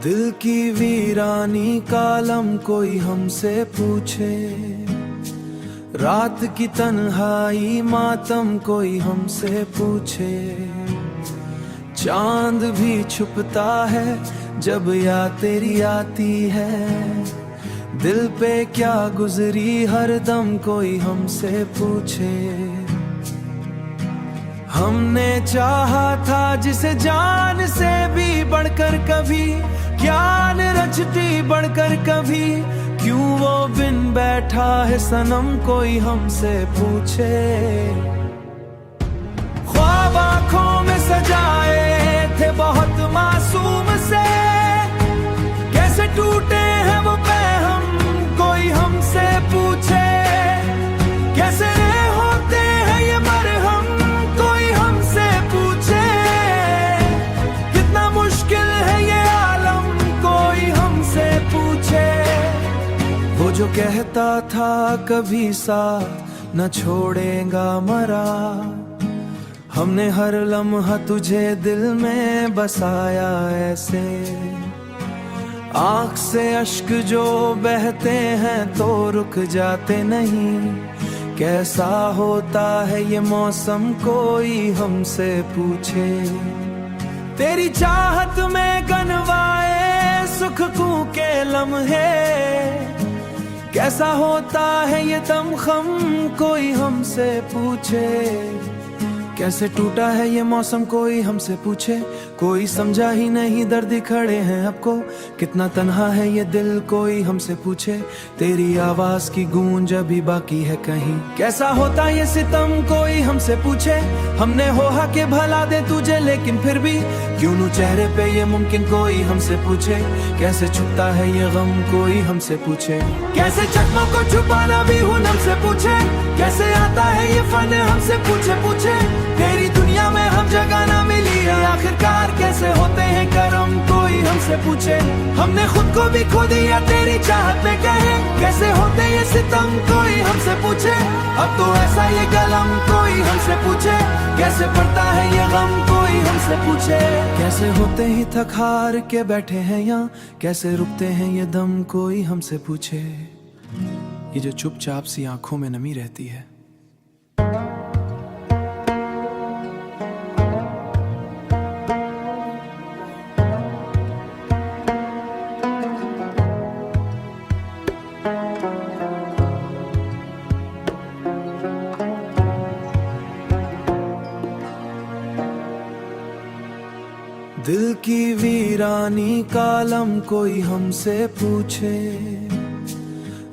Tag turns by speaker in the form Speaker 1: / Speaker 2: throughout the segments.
Speaker 1: दिल की वीरानी कालम कोई हमसे पूछे, रात की तन्हाई मातम कोई हमसे पूछे। चांद भी छुपता है जब याद तेरी आती है, दिल पे क्या गुजरी हर दम कोई हमसे पूछे। हमने चाहा था जिसे जान से भी बढ़कर कभी, ज्ञान रचती बढ़कर कभी, क्यों वो बिन बैठा है सनम कोई हमसे पूछे। ख्वाब आंखों में सजाए थे बहुत मासूम से, कैसे टूटे हैं वो पैहम कोई हमसे पूछे। कैसे होते हैं ये मरहम कोई हमसे पूछे, कितना मुश्किल है ये आलम कोई हमसे पूछे। वो जो कहता था कभी साथ न छोड़ेगा मरा, हमने हर लम्हा तुझे दिल में बसाया ऐसे। आँख से अश्क जो बहते हैं तो रुक जाते नहीं, कैसा होता है ये मौसम कोई हमसे पूछे। तेरी चाहत में गनवाए सुख के लम्हे, कैसा होता है ये दमखम कोई हमसे पूछे। कैसे टूटा है ये मौसम कोई हमसे पूछे, कोई समझा ही नहीं दर्द खड़े हैं आपको, कितना तन्हा है ये दिल कोई हमसे पूछे। तेरी आवाज की गूंज अभी बाकी है कहीं, कैसा होता ये सितम कोई हमसे पूछे। हमने होहा के भला दे तुझे लेकिन फिर भी क्यों नू चेहरे पे ये मुमकिन कोई हमसे पूछे। कैसे छुपता है ये गम कोई हमसे पूछे, कैसे जख्मों को छुपाना भी हुनर से पूछे। कैसे आता है ये फन हमसे पूछे पूछे, तेरी दुनिया में हम जगह ना मिली है आखिरकार कैसे होते हैं करम कोई हमसे पूछे। हमने खुद को भी खो दिया तेरी चाहत में कहे, कैसे होते ये सितम कोई हमसे पूछे। अब तो ऐसा ये कलम कोई हमसे पूछे, कैसे पड़ता है ये गम कोई हमसे पूछे। कैसे होते ही थक हार के बैठे हैं यहाँ, कैसे रुकते हैं ये दम कोई हमसे पूछे। ये जो चुपचाप सी आंखों में नमी रहती है, दिल की वीरानी कालम कोई हमसे पूछे,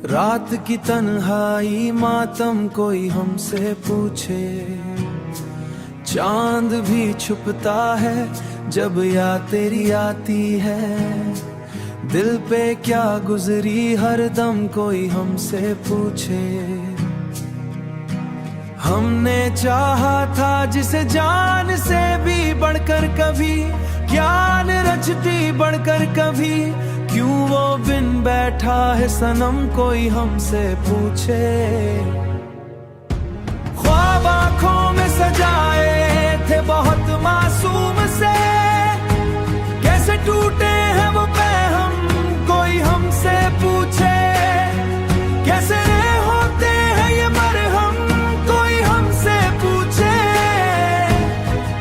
Speaker 1: रात की तन्हाई मातम कोई हमसे पूछे। चांद भी छुपता है जब याद तेरी आती है, दिल पे क्या गुजरी हर दम कोई हमसे पूछे। हमने चाहा था जिसे जान से भी बढ़कर कभी, ज्ञान रचती बढ़कर कभी, क्यों वो बिन बैठा है सनम कोई हमसे पूछे। ख्वाब आंखों में सजाए थे बहुत मासूम से, कैसे टूटे हैं वो पैहम कोई हमसे पूछे। कैसे होते हैं ये मरहम कोई हमसे पूछे,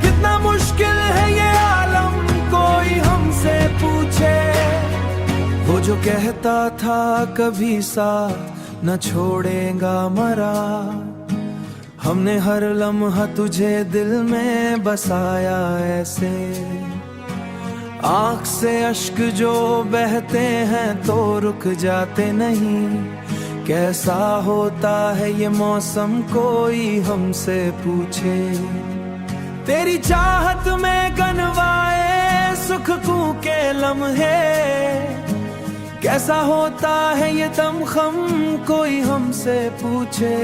Speaker 1: कितना मुश्किल है ये आलम कोई हमसे पूछे। वो जो कहता था कभी साथ न छोड़ेगा मरा, हमने हर लम्हा तुझे दिल में बसाया ऐसे। आँख से अश्क जो बहते हैं तो रुक जाते नहीं, कैसा होता है ये मौसम कोई हमसे पूछे। तेरी चाहत में गनवाए सुख के लम्हे, कैसा होता है ये दमखम कोई हमसे पूछे।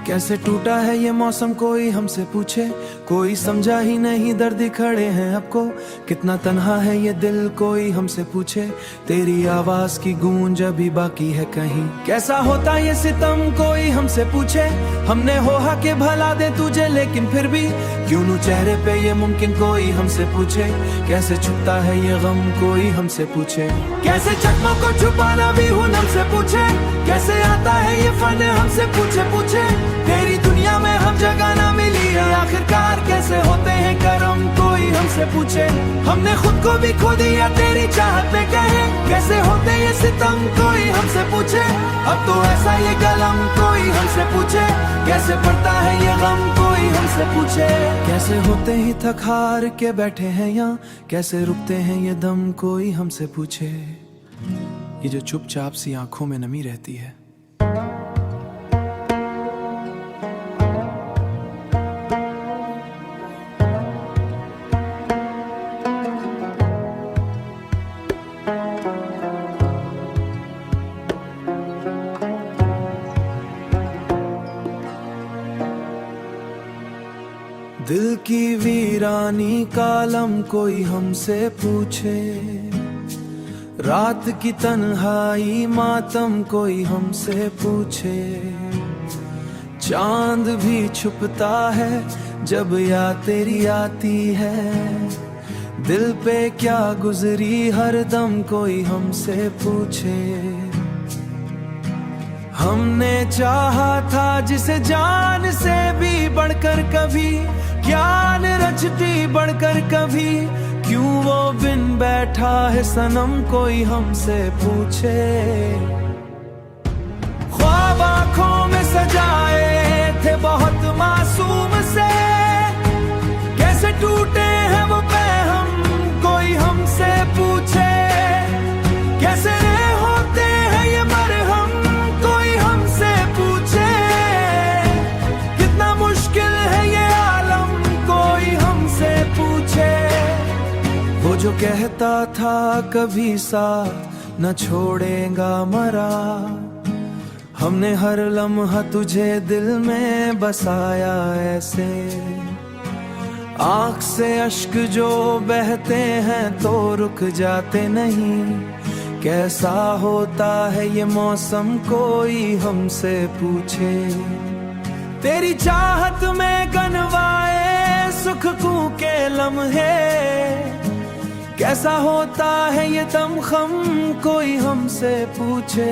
Speaker 1: कैसे टूटा है ये मौसम कोई हमसे पूछे, कोई समझा ही नहीं दर्द खड़े हैं आपको। कितना तन्हा है ये दिल कोई हमसे पूछे, तेरी आवाज की गूंज अभी बाकी है कहीं। कैसा होता ये सितम कोई हमसे पूछे, हमने होहा के भला दे तुझे लेकिन फिर भी क्यों नू चेहरे पे ये मुमकिन कोई हमसे पूछे। कैसे छुपता है ये गम कोई हमसे पूछे, कैसे जख्मों को छुपाना भी हुन हमसे पूछे। कैसे आता है ये फन हमसे पूछे तेरी दुनिया में हम जगह ना मिली है आखिरकार। कैसे होते हैं करम कोई हमसे पूछे, हमने खुद को भी खो दिया तेरी चाहत में कहे। कैसे होते ये सितम कोई हमसे पूछे, अब तो ऐसा ये गलम कोई हमसे पूछे। कैसे पड़ता है ये गम कोई हमसे पूछे, कैसे होते ही थक हार के बैठे हैं यहाँ। कैसे रुकते हैं ये दम कोई हमसे पूछे, ये जो चुपचाप सी आंखों में नमी रहती है। दिल की वीरानी कालम कोई हमसे पूछे, रात की तन्हाई मातम कोई हमसे पूछे। चांद भी छुपता है जब याद तेरी आती है, दिल पे क्या गुजरी हर दम कोई हमसे पूछे। हमने चाहा था जिसे जान से भी बढ़कर कभी, ज्ञान रचती बढ़कर कभी, क्यों वो बिन बैठा है सनम कोई हमसे पूछे। ख्वाब आंखों में सजाए थे बहुत मासूम से, कैसे टूटे हैं वो पैहम कोई हमसे पूछे। कैसे होते हैं ये मरहम कोई हमसे पूछे, कितना मुश्किल है ये आलम कोई हमसे पूछे। वो जो कहता था कभी साथ न छोड़ेगा मरा, हमने हर लम्हा तुझे दिल में बसाया ऐसे। आँख से अश्क जो बहते हैं तो रुक जाते नहीं, कैसा होता है ये मौसम कोई हमसे पूछे। तेरी चाहत में गनवाए सुख के लम्हे, कैसा होता है ये दमखम कोई हमसे पूछे।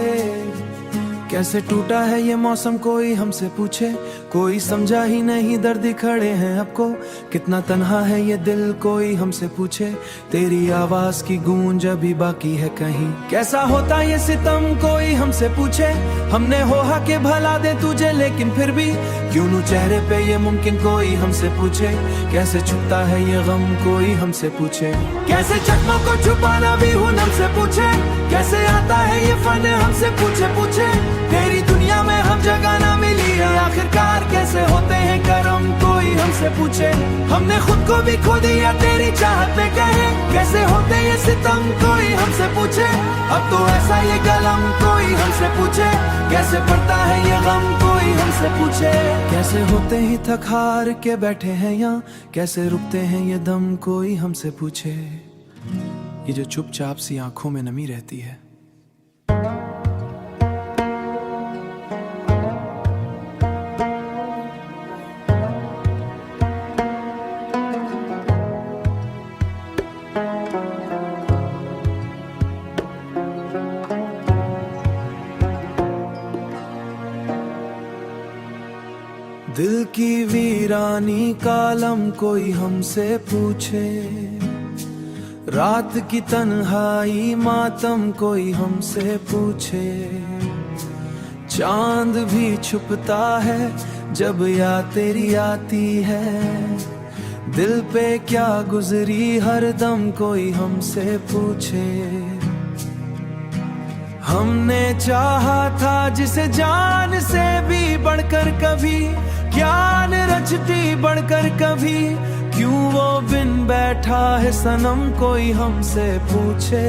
Speaker 1: कैसे टूटा है ये मौसम कोई हमसे पूछे, कोई समझा ही नहीं दर्द खड़े हैं आपको। कितना तन्हा है ये दिल कोई हमसे पूछे, तेरी आवाज की गूंज अभी बाकी है कहीं। कैसा होता ये सितम कोई हमसे पूछे, हमने होहा के भला दे तुझे लेकिन फिर भी क्यों नू चेहरे पे ये मुमकिन कोई हमसे पूछे। कैसे छुपता है ये गम कोई हमसे पूछे, कैसे जख्मों को छुपाना भी हुन हमसे पूछे। कैसे आता है ये फन हमसे पूछे तेरी दुनिया में हम जगह ना मिली है आखिरकार। कैसे होते हैं करम कोई हमसे पूछे, हमने खुद को भी खो दिया तेरी चाहत में कहे। कैसे होते ये सितम कोई हमसे पूछे, अब तो ऐसा ये गलम कोई हमसे पूछे। कैसे पड़ता है ये गम कोई हमसे पूछे, कैसे होते ही थक हार के बैठे हैं यहाँ। कैसे रुकते हैं ये दम कोई हमसे पूछे, ये जो चुपचाप सी आंखों में नमी रहती है। दिल की वीरानी कालम कोई हमसे पूछे, रात की तन्हाई मातम कोई हमसे पूछे। चांद भी छुपता है जब याद तेरी आती है, दिल पे क्या गुजरी हर दम कोई हमसे पूछे। हमने चाहा था जिसे जान से भी बढ़कर कभी, ज्ञान रचती बढ़कर कभी, क्यों वो बिन बैठा है सनम कोई हमसे पूछे।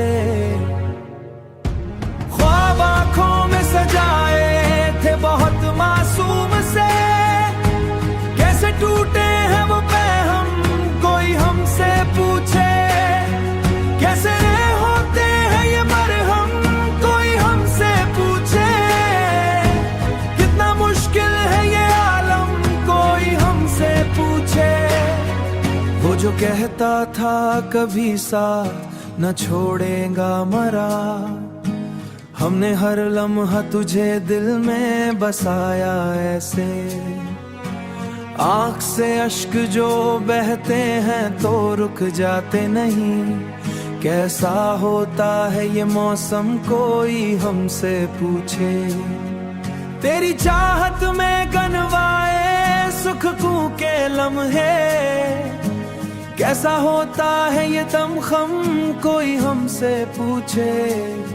Speaker 1: ख्वाब आंखों में सजाए थे बहुत मासूम से, टूटे हैं वो पैहम कोई हमसे पूछे, कैसे होते हैं ये मरहम कोई हमसे पूछे, कितना मुश्किल है ये आलम कोई हमसे पूछे। वो जो कहता था कभी साथ न छोड़ेगा मरा, हमने हर लम्हा तुझे दिल में बसाया ऐसे। आँख से अश्क जो बहते हैं तो रुक जाते नहीं, कैसा होता है ये मौसम कोई हमसे पूछे। तेरी चाहत में गनवाए सुख के लम्हे, कैसा होता है ये दमखम कोई हमसे पूछे।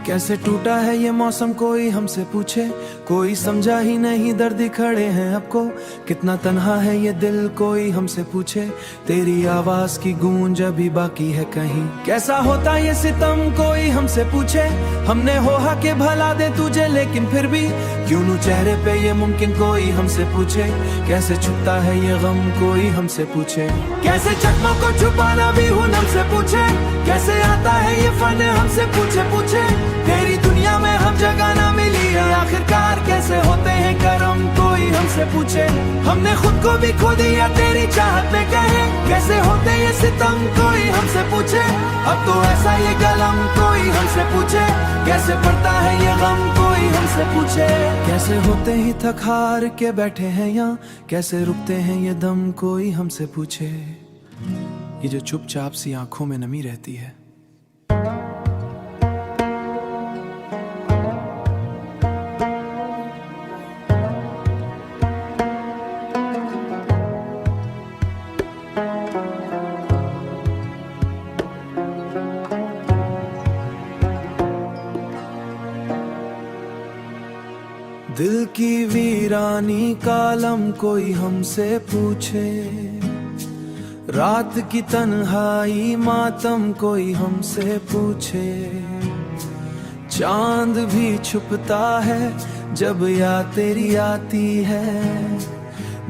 Speaker 1: कैसे टूटा है ये मौसम कोई हमसे पूछे, कोई समझा ही नहीं दर्द खड़े हैं आपको, कितना तन्हा है ये दिल कोई हमसे पूछे। तेरी आवाज की गूंज अभी बाकी है कहीं, कैसा होता ये सितम कोई हमसे पूछे। हमने होहा के भला दे तुझे लेकिन फिर भी क्यों नू चेहरे पे ये मुमकिन कोई हमसे पूछे। कैसे छुपता है ये गम कोई हमसे पूछे, कैसे जख्मों को छुपाना भी हुनर से पूछे, कैसे आता है ये फन हमसे पूछे पूछे। तेरी दुनिया में हम जगह ना मिली है आखिरकार, कैसे होते हैं करम कोई हमसे पूछे। हमने खुद को भी खो दिया तेरी चाहत में कहे, कैसे होते ये सितम कोई हमसे पूछे। अब तो ऐसा ये गलम कोई हमसे पूछे, कैसे पड़ता है ये गम कोई हमसे पूछे। कैसे होते ही थक हार के बैठे हैं यहाँ, कैसे रुकते हैं ये दम कोई हमसे पूछे। ये जो चुपचाप सी आंखों में नमी रहती है, दिल की वीरानी कालम कोई हमसे पूछे, रात की तन्हाई मातम कोई हमसे पूछे। चांद भी छुपता है जब याद तेरी आती है,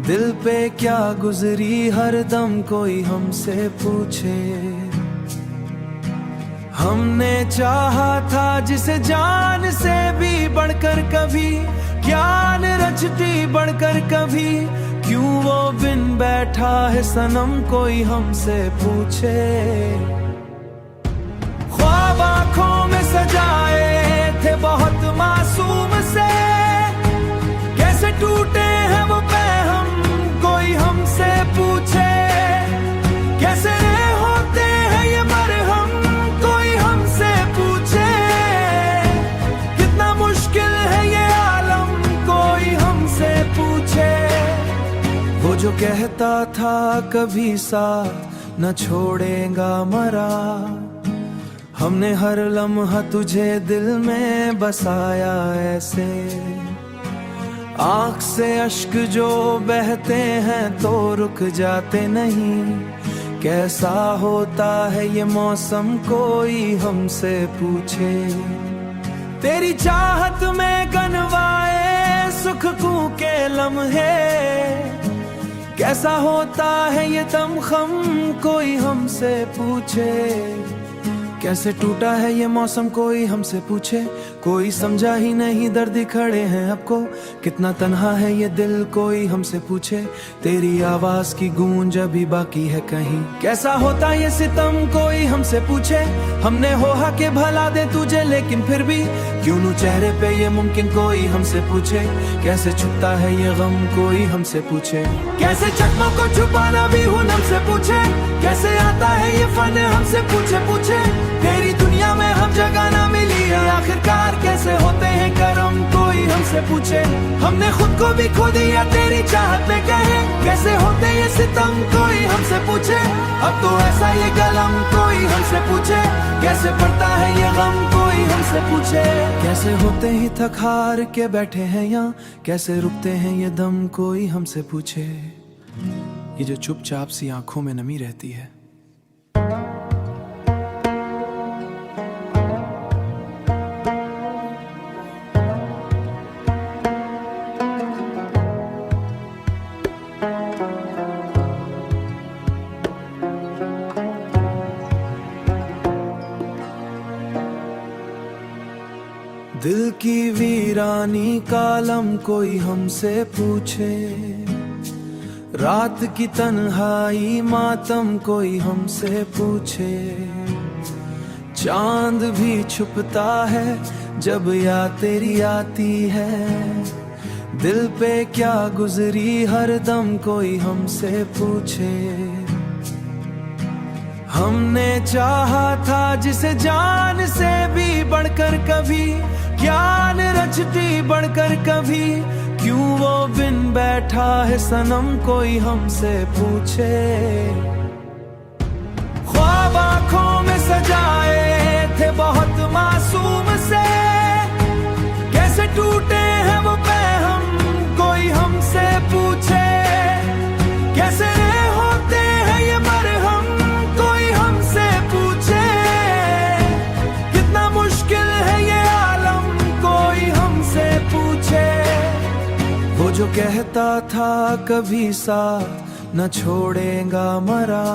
Speaker 1: दिल पे क्या गुजरी हर दम कोई हमसे पूछे। हमने चाहा था जिसे जान से भी बढ़कर कभी, ज्ञान रचती बढ़कर कभी, क्यों वो बिन बैठा है सनम कोई हमसे पूछे। ख्वाब आंखों में सजाए थे बहुत मासूम से, कैसे टूटे हैं वो पैहम कोई हमसे पूछे, कैसे होते हैं ये मरहम कोई हमसे पूछे, कितना मुश्किल है ये आलम कोई हमसे पूछे। वो जो कहता था कभी साथ न छोड़ेगा मरा, हमने हर लम्हा तुझे दिल में बसाया ऐसे। आँख से अश्क जो बहते हैं तो रुक जाते नहीं, कैसा होता है ये मौसम कोई हमसे पूछे। तेरी चाहत में गनवाए सुख के लम्हे, कैसा होता है ये दमखम कोई हमसे पूछे। कैसे टूटा है ये मौसम कोई हमसे पूछे, कोई समझा ही नहीं दर्द खड़े हैं आपको, कितना तन्हा है ये दिल कोई हमसे पूछे। तेरी आवाज की गूंज अभी बाकी है कहीं, कैसा होता ये सितम कोई हमसे पूछे। हमने होहा के भला दे तुझे लेकिन फिर भी क्यों नू चेहरे पे ये मुमकिन कोई हमसे पूछे। कैसे छुपता है ये गम कोई हमसे पूछे, कैसे जख्मों को छुपाना भी हुनर से पूछे, कैसे आता है ये फन हमसे पूछे पूछे। तेरी दुनिया में हम जगह ना मिली है आखिरकार, कैसे होते हैं करम कोई हमसे पूछे। हमने खुद को भी खो दिया तेरी चाहत में कहे, कैसे होते ये सितम कोई हमसे पूछे। अब तो ऐसा ये कलम कोई हमसे पूछे, कैसे पड़ता है ये गम कोई हमसे पूछे। कैसे होते ही थक हार के बैठे हैं यहाँ, कैसे रुकते हैं ये दम कोई हमसे पूछे। ये जो चुपचाप सी आंखों में नमी रहती है, दिल की वीरानी कालम कोई हमसे पूछे, रात की तन्हाई मातम कोई हमसे पूछे। चांद भी छुपता है जब याद तेरी आती है, दिल पे क्या गुजरी हर दम कोई हमसे पूछे। हमने चाहा था जिसे जान से भी बढ़कर कभी, ज्ञान रचती बढ़कर कभी, क्यों वो बिन बैठा है सनम कोई हमसे पूछे। ख्वाब आंखों में सजाए थे बहुत मासूम से, कैसे टूटे हैं वो पैहम कोई हमसे पूछे। कैसे होते हैं ये मरहम कोई हमसे पूछे, कितना मुश्किल है ये आलम कोई हमसे पूछे। वो जो कहता था कभी साथ न छोड़ेगा मरा,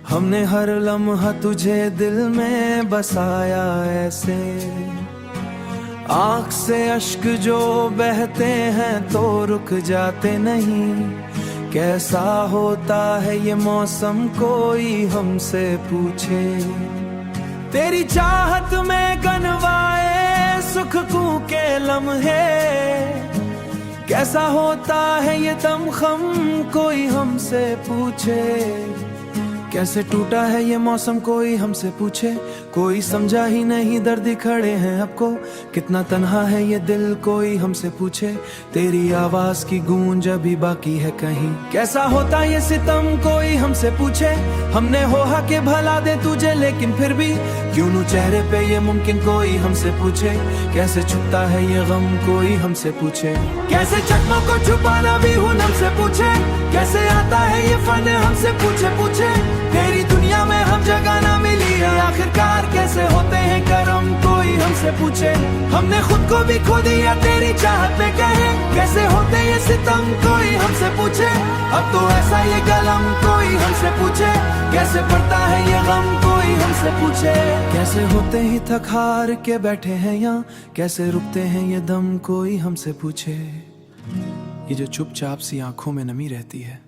Speaker 1: हमने हर लम्हा तुझे दिल में बसाया ऐसे। आँख से अश्क जो बहते हैं तो रुक जाते नहीं, कैसा होता है ये मौसम कोई हमसे पूछे। तेरी चाहत में गनवाए सुख के लम्हे, कैसा होता है ये दमखम कोई हमसे पूछे। कैसे टूटा है ये मौसम कोई हमसे पूछे, कोई समझा ही नहीं दर्द खड़े हैं अब को, कितना तन्हा है ये दिल कोई हमसे पूछे। तेरी आवाज की गूंज अभी बाकी है कहीं, कैसा होता ये सितम कोई हमसे पूछे। हमने होहा के भला दे तुझे लेकिन फिर भी क्यों नू चेहरे पे ये मुमकिन कोई हमसे पूछे। कैसे छुपता है ये गम कोई हमसे पूछे, कैसे जख्मों को छुपाना भी हुन हमसे पूछे। कैसे आता है ये फन हमसे पूछे पूछे, तेरी दुनिया में हम जगह ना मिली है आखिरकार कैसे होते हैं करम कोई हमसे पूछे। हमने खुद को भी खो दिया तेरी चाहत में कहे, कैसे होते ये सितम कोई हमसे पूछे। अब तो ऐसा ये गलम कोई हमसे पूछे, कैसे पड़ता है ये गम कोई हमसे पूछे। कैसे होते ही थक हार के बैठे हैं यहाँ, कैसे रुकते हैं ये दम कोई हमसे पूछे। ये जो चुपचाप सी आंखों में नमी रहती है,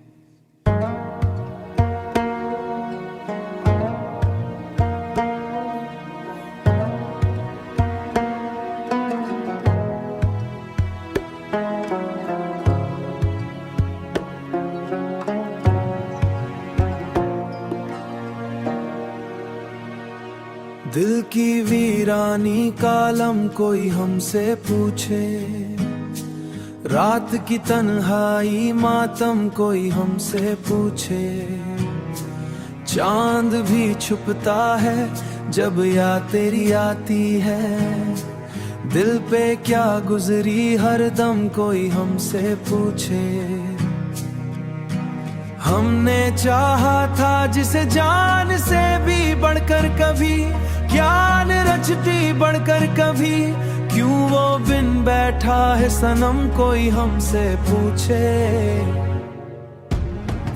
Speaker 1: दिल की वीरानी कालम कोई हमसे पूछे, रात की तन्हाई मातम कोई हमसे पूछे। चांद भी छुपता है जब याद तेरी आती है, दिल पे क्या गुजरी हर दम कोई हमसे पूछे। हमने चाहा था जिसे जान से भी बढ़कर कभी, ज्ञान रचती बढ़कर कभी, क्यों वो बिन बैठा है सनम कोई हमसे पूछे।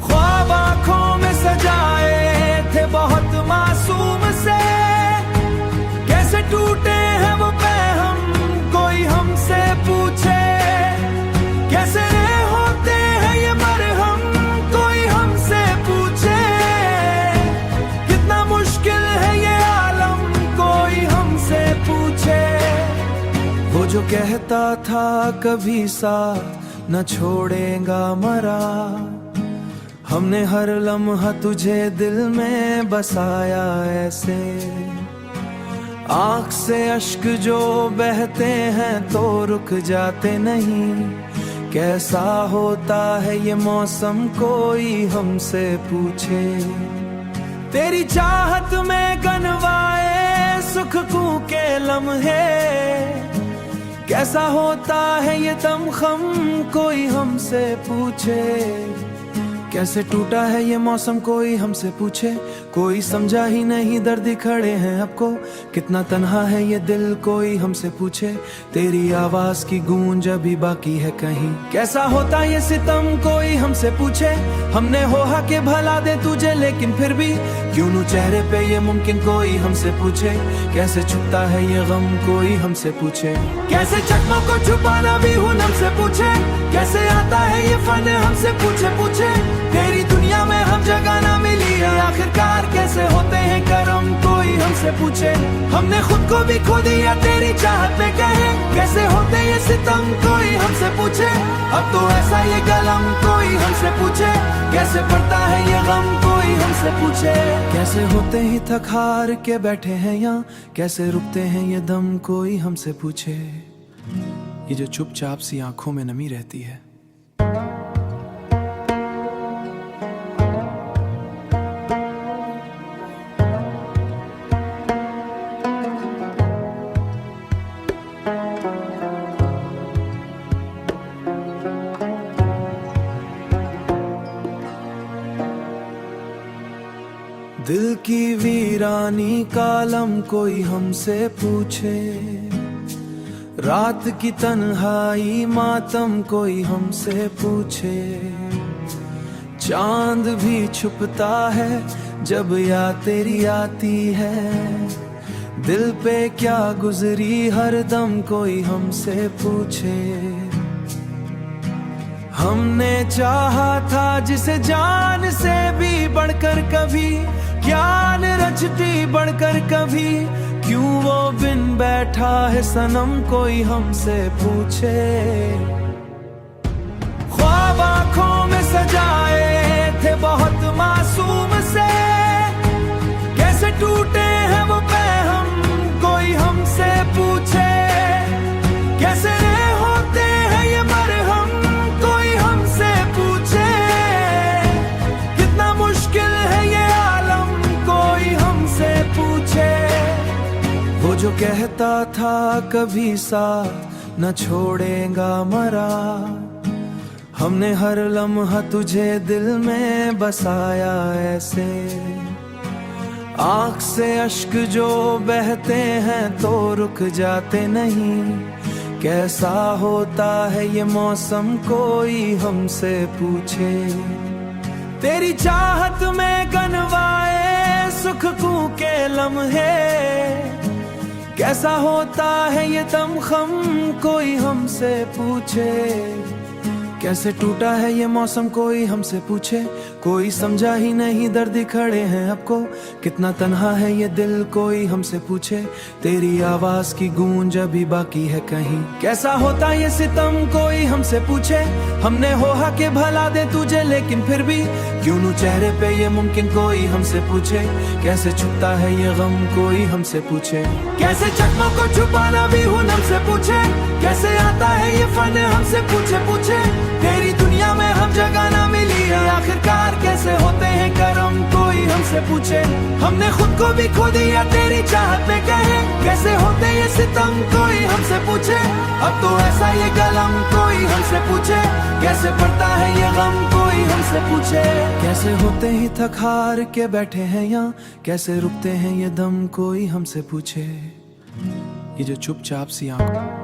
Speaker 1: ख्वाब आंखों में सजाए थे बहुत मासूम से, कैसे टूटे हैं वो पैहम कोई हमसे पूछे। कैसे होते हैं ये मरहम कोई हमसे पूछे, कितना मुश्किल है ये आलम कोई हमसे पूछे। वो जो कहता था कभी साथ न छोड़ेगा मरा, हमने हर लम्हा तुझे दिल में बसाया ऐसे। आँख से अश्क जो बहते हैं तो रुक जाते नहीं, कैसा होता है ये मौसम कोई हमसे पूछे। तेरी चाहत में गनवाए सुख के लम्हे, कैसा होता है ये दमखम कोई हमसे पूछे। कैसे टूटा है ये मौसम कोई हमसे पूछे, कोई समझा ही नहीं दर्द खड़े हैं अब को, कितना तन्हा है ये दिल कोई हमसे पूछे। तेरी आवाज की गूंज अभी बाकी है कहीं, कैसा होता ये सितम कोई हमसे पूछे। हमने होहा के भला दे तुझे लेकिन फिर भी क्यों नू चेहरे पे ये मुमकिन कोई हमसे पूछे, कैसे छुपता है ये गम कोई हमसे पूछे, कैसे जख्मों को छुपाना भी हुनर से पूछे, कैसे आता है ये फन हमसे पूछे। तेरी दुनिया में हम जगह ना मिली है आखिरकार, कैसे होते हैं करम कोई हमसे पूछे। हमने खुद को भी खो दिया तेरी चाहत में कहे, कैसे होते ये सितम कोई हमसे पूछे। अब तो ऐसा ये गलम कोई हमसे पूछे, कैसे पड़ता है ये गम कोई हमसे पूछे। कैसे होते ही थक हार के बैठे हैं यहाँ, कैसे रुकते हैं ये दम कोई हमसे पूछे। ये जो चुपचाप सी आंखों में नमी रहती है, दिल की वीरानी कालम कोई हमसे पूछे, रात की तन्हाई मातम कोई हमसे पूछे। चांद भी छुपता है जब याद तेरी आती है, दिल पे क्या गुजरी हर दम कोई हमसे पूछे। हमने चाहा था जिसे जान से भी बढ़कर कभी, ज्ञान रचती बढ़कर कभी, क्यों वो बिन बैठा है सनम कोई हमसे पूछे। ख्वाब आंखों में सजाए थे बहुत मासूम से, कैसे टूटे हैं वो पैगाम कोई हमसे पूछे। कैसे होते हैं ये मरहम कोई हमसे पूछे, कितना मुश्किल है ये आलम कोई हमसे पूछे। वो जो कहता था कभी साथ न छोड़ेगा मरा, हमने हर लम्हा तुझे दिल में बसाया ऐसे। आँख से अश्क जो बहते हैं तो रुक जाते नहीं, कैसा होता है ये मौसम कोई हमसे पूछे। तेरी चाहत में गनवाए सुख के लम्हे, कैसा होता है ये दमखम कोई हमसे पूछे। कैसे टूटा है ये मौसम कोई हमसे पूछे, कोई समझा ही नहीं दर्द खड़े हैं आपको, कितना तन्हा है ये दिल कोई हमसे पूछे। तेरी आवाज की गूंज अभी बाकी है कहीं, कैसा होता ये सितम कोई हमसे पूछे। हमने होहा के भला दे तुझे लेकिन फिर भी, क्यों नू चेहरे पे ये मुमकिन कोई हमसे पूछे, कैसे छुपता है ये गम कोई हमसे पूछे। कैसे जख्मों को छुपाना भी हुनर से पूछे, कैसे आता है ये फन हमसे पूछे। तेरी दुनिया में हम जगह ना मिली है आखिरकार, कैसे होते हैं करम कोई हमसे पूछे। हमने खुद को भी खो दिया तेरी चाहत में कहे, कैसे होते ये सितम कोई हमसे पूछे। अब तो ऐसा ये गलम कोई हमसे पूछे, कैसे पड़ता है ये गम कोई हमसे पूछे। कैसे होते ही थक हार के बैठे हैं यहाँ, कैसे रुकते हैं ये दम कोई हमसे पूछे। ये जो चुपचाप सी आंखों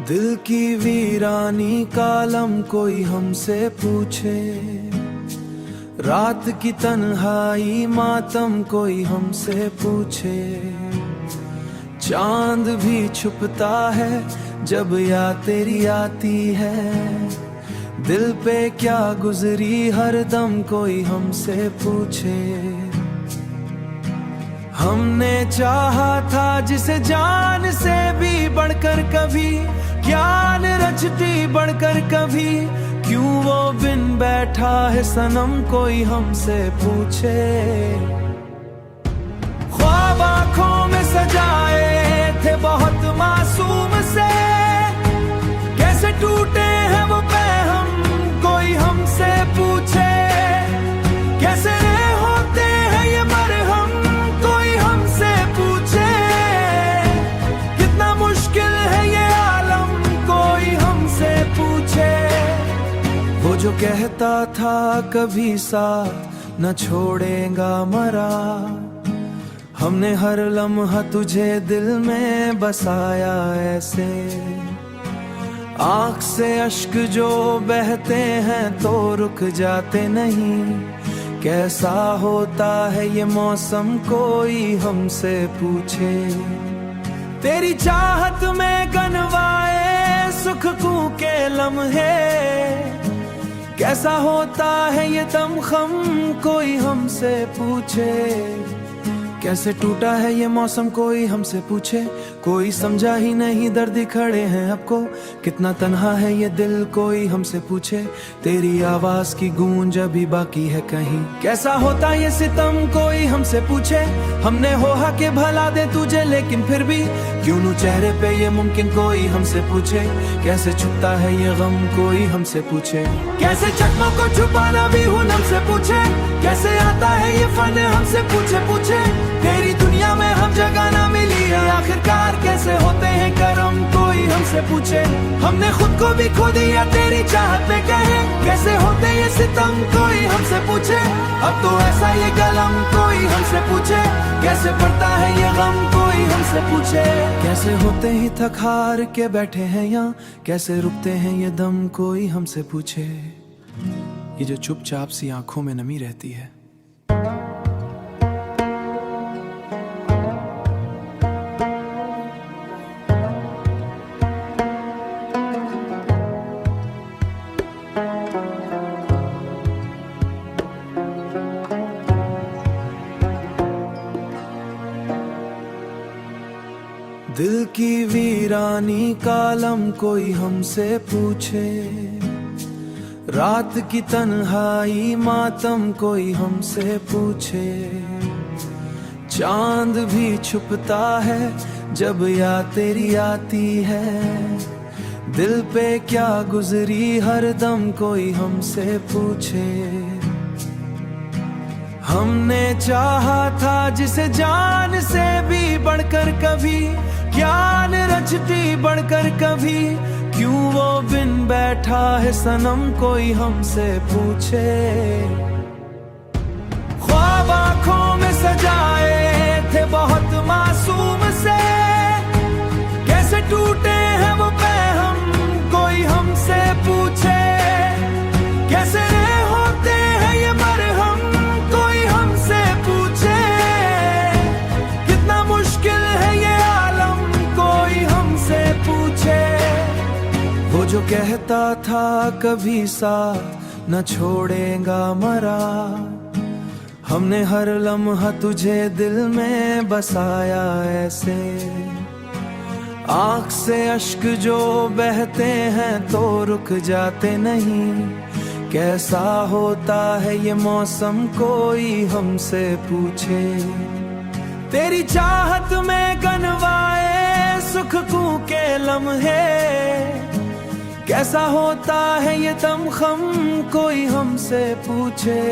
Speaker 1: दिल की वीरानी कालम कोई हमसे पूछे, रात की तन्हाई मातम कोई हमसे पूछे। चांद भी छुपता है जब याद तेरी आती है, दिल पे क्या गुजरी हर दम कोई हमसे पूछे। हमने चाहा था जिसे जान से भी बढ़कर कभी, ज्ञान रचती बढ़कर कभी, क्यों वो बिन बैठा है सनम कोई हमसे पूछे। ख्वाब आंखों में सजाए थे बहुत मासूम से, कैसे टूटे हैं वो पैगाम कोई हमसे पूछे। कैसे होते हैं ये मरहम कोई हमसे पूछे, कितना मुश्किल है ये आलम कोई हमसे पूछे। वो जो कहता था कभी साथ न छोड़ेगा मरा, हमने हर लम्हा तुझे दिल में बसाया ऐसे। आँख से अश्क जो बहते हैं तो रुक जाते नहीं, कैसा होता है ये मौसम कोई हमसे पूछे। तेरी चाहत में गनवाए सुख के लम्हे, कैसा होता है ये दमखम कोई हमसे पूछे। कैसे टूटा है ये मौसम कोई हमसे पूछे, कोई समझा ही नहीं दर्द खड़े हैं आपको, कितना तन्हा है ये दिल कोई हमसे पूछे। तेरी आवाज की गूंज अभी बाकी है कहीं, कैसा होता ये सितम कोई हमसे पूछे। हमने होहा के भला दे तुझे लेकिन फिर भी क्यों नू चेहरे पे ये मुमकिन कोई हमसे पूछे। कैसे छुपता है ये गम कोई हमसे पूछे, कैसे जख्मों को छुपाना भी हुन हमसे पूछे। कैसे आता है ये फन हमसे पूछे। तेरी दुनिया में हम जगह ना मिली है आखिरकार, कैसे होते हैं करम कोई हमसे पूछे। हमने खुद को भी खो दिया तेरी चाहत में कहे, कैसे होते ये सितम कोई हमसे पूछे। अब तो ऐसा ये गलम कोई हमसे पूछे, कैसे पड़ता है ये गम कोई हमसे पूछे। कैसे होते ही थक हार के बैठे हैं यहाँ, कैसे रुकते हैं ये दम कोई हमसे पूछे। ये जो चुपचाप सी आंखों में नमी रहती है, दिल की वीरानी कालम कोई हमसे पूछे। रात की तन्हाई मातम कोई हमसे पूछे। चांद भी छुपता है जब याद तेरी आती है, दिल पे क्या गुजरी हर दम कोई हमसे पूछे। हमने चाहा था जिसे जान से भी बढ़कर कभी, ज्ञान रचती बढ़कर कभी, क्यों वो बिन बैठा है सनम कोई हमसे पूछे। ख्वाब आँखों में सजाए थे बहुत मासूम से, कैसे टूटे हैं वो पैहम कोई हमसे पूछे। कैसे होते हैं ये मरहम कोई हमसे पूछे, कितना मुश्किल है ये आलम कोई हमसे पूछे। वो जो कहता था कभी साथ न छोड़ेगा मरा, हमने हर लम्हा तुझे दिल में बसाया ऐसे। आँख से अश्क जो बहते हैं तो रुक जाते नहीं, कैसा होता है ये मौसम कोई हमसे पूछे। तेरी चाहत में गनवाए सुख के लम्हे, कैसा होता है ये दमखम कोई हमसे पूछे।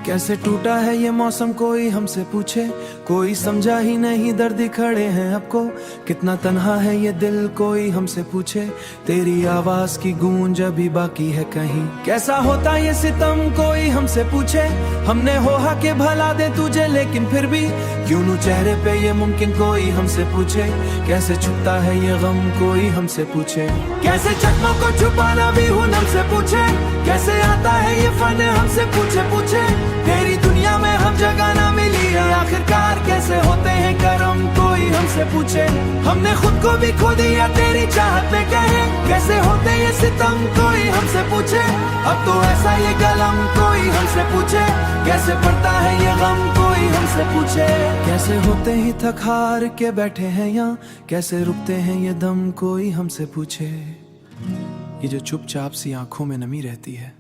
Speaker 1: कैसे टूटा है ये मौसम कोई हमसे पूछे, कोई समझा ही नहीं दर्द खड़े हैं आपको, कितना तन्हा है ये दिल कोई हमसे पूछे। तेरी आवाज की गूंज अभी बाकी है कहीं, कैसा होता ये सितम कोई हमसे पूछे। हमने होहा के भला दे तुझे लेकिन फिर भी क्यों नू चेहरे पे ये मुमकिन कोई हमसे पूछे। कैसे छुपता है ये गम कोई हमसे पूछे, कैसे जख्मों को छुपाना भी हुन हमसे पूछे। कैसे आता है ये फन हमसे पूछे। तेरी दुनिया में हम जगह ना मिली है आखिरकार, कैसे होते हैं करम कोई हमसे पूछे। हमने खुद को भी खो दिया तेरी चाहत में कहे, कैसे होते ये सितम कोई हमसे पूछे। अब तो ऐसा ये गलम कोई हमसे पूछे, कैसे पड़ता है ये गम कोई हमसे पूछे। कैसे होते ही थक हार के बैठे हैं यहाँ, कैसे रुकते हैं ये दम कोई हमसे पूछे। ये जो चुपचाप सी आंखों में नमी रहती है,